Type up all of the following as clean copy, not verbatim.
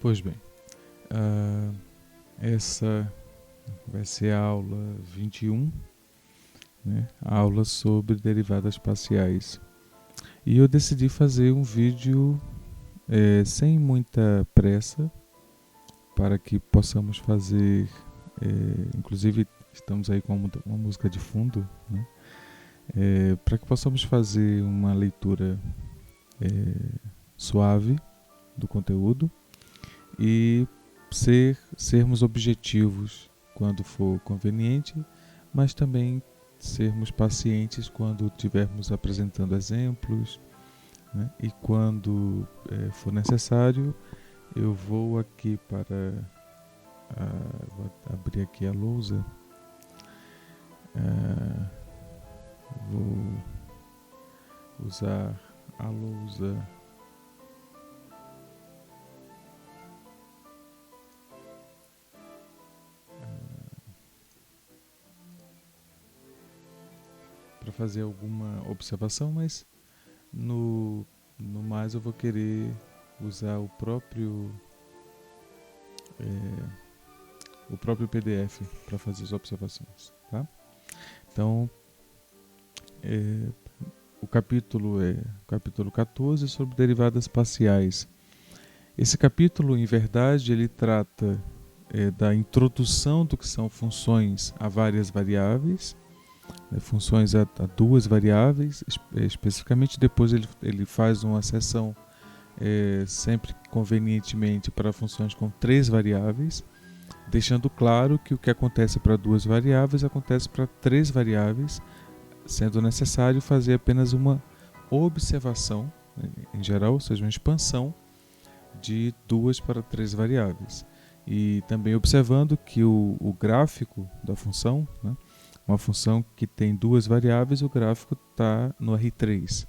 Pois bem, essa vai ser a aula 21, né? A aula sobre derivadas parciais. E eu decidi fazer um vídeo sem muita pressa, para que possamos fazer, inclusive estamos aí com uma música de fundo, né? Para que possamos fazer uma leitura suave do conteúdo e sermos objetivos quando for conveniente, mas também sermos pacientes quando estivermos apresentando exemplos, né? E quando for necessário, eu vou aqui vou abrir aqui a lousa, vou usar a lousa para fazer alguma observação, mas no mais eu vou querer usar o próprio PDF para fazer as observações, tá? Então, o capítulo é o capítulo 14 sobre derivadas parciais. Esse capítulo, em verdade, ele trata da introdução do que são funções a várias variáveis, funções a duas variáveis, especificamente. Depois ele faz uma seção sempre convenientemente para funções com 3 variáveis, deixando claro que o que acontece para 2 variáveis acontece para 3 variáveis, sendo necessário fazer apenas uma observação, em geral, ou seja, uma expansão de 2 para 3 variáveis. E também observando que o gráfico da função, né, uma função que tem 2 variáveis, o gráfico está no R3.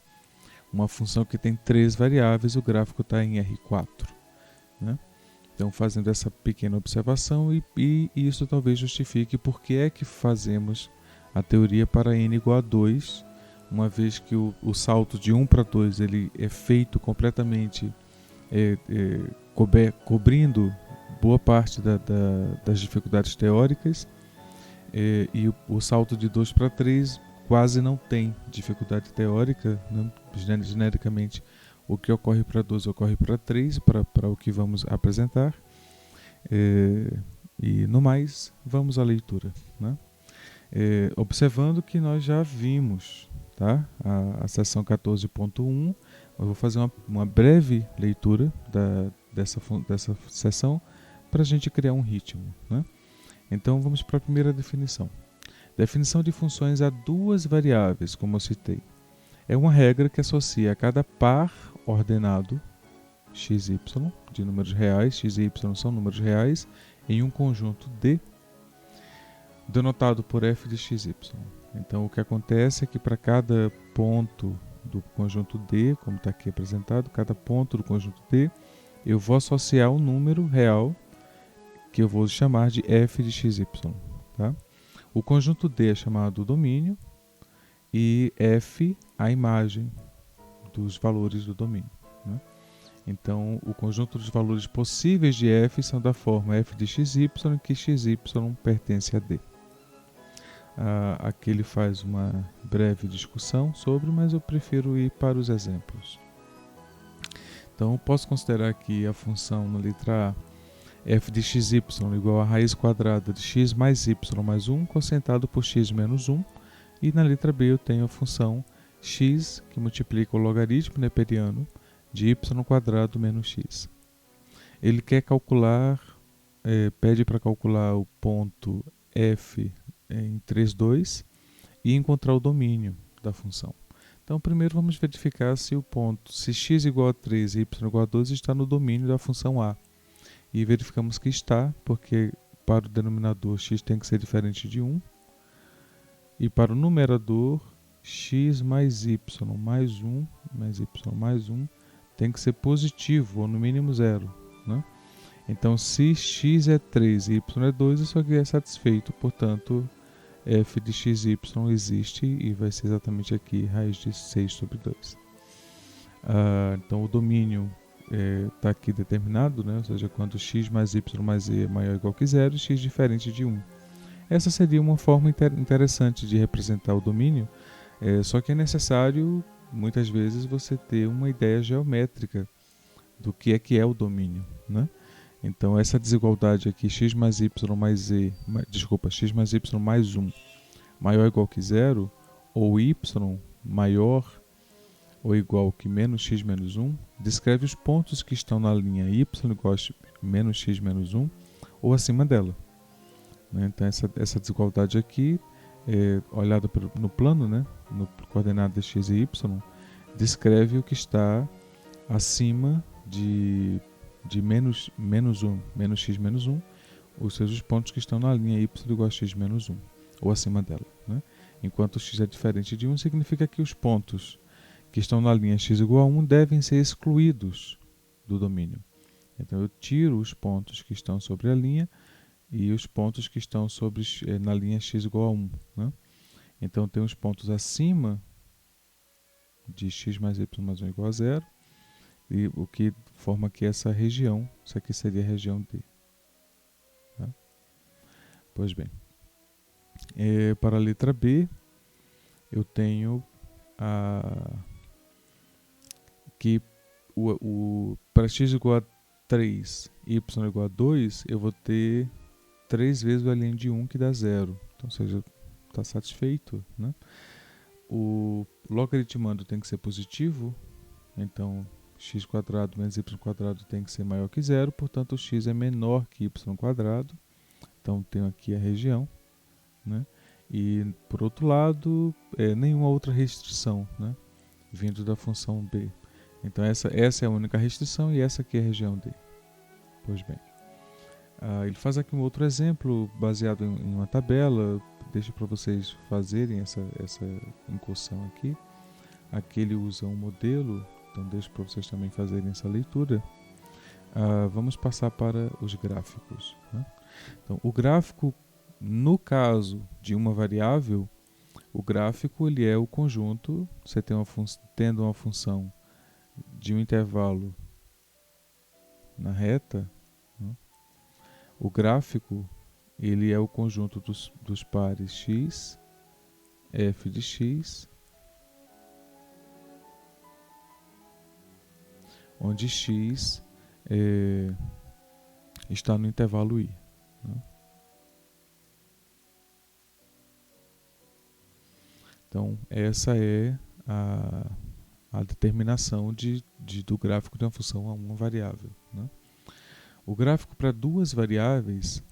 Uma função que tem 3 variáveis, o gráfico está em R4. Né? Então, fazendo essa pequena observação, e isso talvez justifique por que é que fazemos a teoria para n igual a 2, uma vez que o salto de 1 para 2 ele é feito completamente cobrindo boa parte das dificuldades teóricas, e o salto de 2 para 3 quase não tem dificuldade teórica, né? Genericamente o que ocorre para 2 ocorre para 3, para o que vamos apresentar. E no mais, vamos à leitura, né? Observando que nós já vimos, tá? a seção 14.1, eu vou fazer uma breve leitura dessa seção para a gente criar um ritmo, né? Então vamos para a primeira definição. Definição de funções a 2 variáveis, como eu citei. É uma regra que associa a cada par ordenado x, y, de números reais, x e y são números reais, em um conjunto D, denotado por f de x, y. Então o que acontece é que para cada ponto do conjunto D, como está aqui apresentado, cada ponto do conjunto D, eu vou associar um número real que eu vou chamar de f de x, y. Tá? O conjunto D é chamado domínio e f a imagem dos valores do domínio, né? Então, o conjunto dos valores possíveis de f são da forma f de xy, em que xy pertence a D. Aqui ele faz uma breve discussão sobre, mas eu prefiro ir para os exemplos. Então, eu posso considerar aqui a função na letra A, f de xy igual a raiz quadrada de x mais y mais 1, quocientado por x menos 1. E na letra B eu tenho a função x, que multiplica o logaritmo neperiano de y² menos x. Ele quer calcular, pede para calcular o ponto f em 3, 2 e encontrar o domínio da função. Então, primeiro vamos verificar se o ponto, se x igual a 3 e y igual a 12 está no domínio da função A. E verificamos que está, porque para o denominador x tem que ser diferente de 1. E para o numerador, x mais y mais 1, mais y mais 1, tem que ser positivo, ou no mínimo 0. Né? Então, se x é 3 e y é 2, isso aqui é satisfeito. Portanto, f de xy existe e vai ser exatamente aqui raiz de 6 sobre 2. Então, o domínio está aqui determinado, né? Ou seja, quando x mais y mais z é maior ou igual que zero, x diferente de 1. Essa seria uma forma interessante de representar o domínio, só que é necessário, muitas vezes, você ter uma ideia geométrica do que é o domínio, né? Então, essa desigualdade aqui, x mais y mais z, x mais y mais 1 maior ou igual que zero, ou y maior ou igual que menos x menos 1, descreve os pontos que estão na linha y igual a menos x menos 1 ou acima dela. Então essa desigualdade aqui, olhada no plano, né, no coordenadas x e y, descreve o que está acima de menos 1, menos x menos 1, ou seja, os pontos que estão na linha y igual a x menos 1, ou acima dela. Né? Enquanto x é diferente de 1, significa que os pontos que estão na linha x igual a 1 devem ser excluídos do domínio. Então eu tiro os pontos que estão sobre a linha e os pontos que estão na linha x igual a 1. Né? Então tem os pontos acima de x mais y mais 1 igual a 0, e o que forma aqui essa região. Isso aqui seria a região D. Tá? Pois bem, para a letra B, eu tenho que para x igual a 3 e y igual a 2, eu vou ter 3 vezes o além de 1, que dá 0. Então, ou seja, está satisfeito. Né? O logaritmando tem que ser positivo, então x² menos y² tem que ser maior que 0, portanto o x é menor que y². Então tenho aqui a região. Né? E, por outro lado, nenhuma outra restrição, né? Vindo da função b. Então essa é a única restrição e essa aqui é a região D. Pois bem. Ele faz aqui um outro exemplo baseado em uma tabela. Deixa para vocês fazerem essa incursão aqui. Aqui ele usa um modelo, então deixa para vocês também fazerem essa leitura. Vamos passar para os gráficos. Né? Então, o gráfico, no caso de uma variável, o gráfico ele é o conjunto. Você tem tendo uma função de um intervalo na reta, né? O gráfico ele é o conjunto dos pares x, f de x, onde x está no intervalo i. Né? Então, essa é a determinação do gráfico de uma função a uma variável. Né? O gráfico para duas variáveis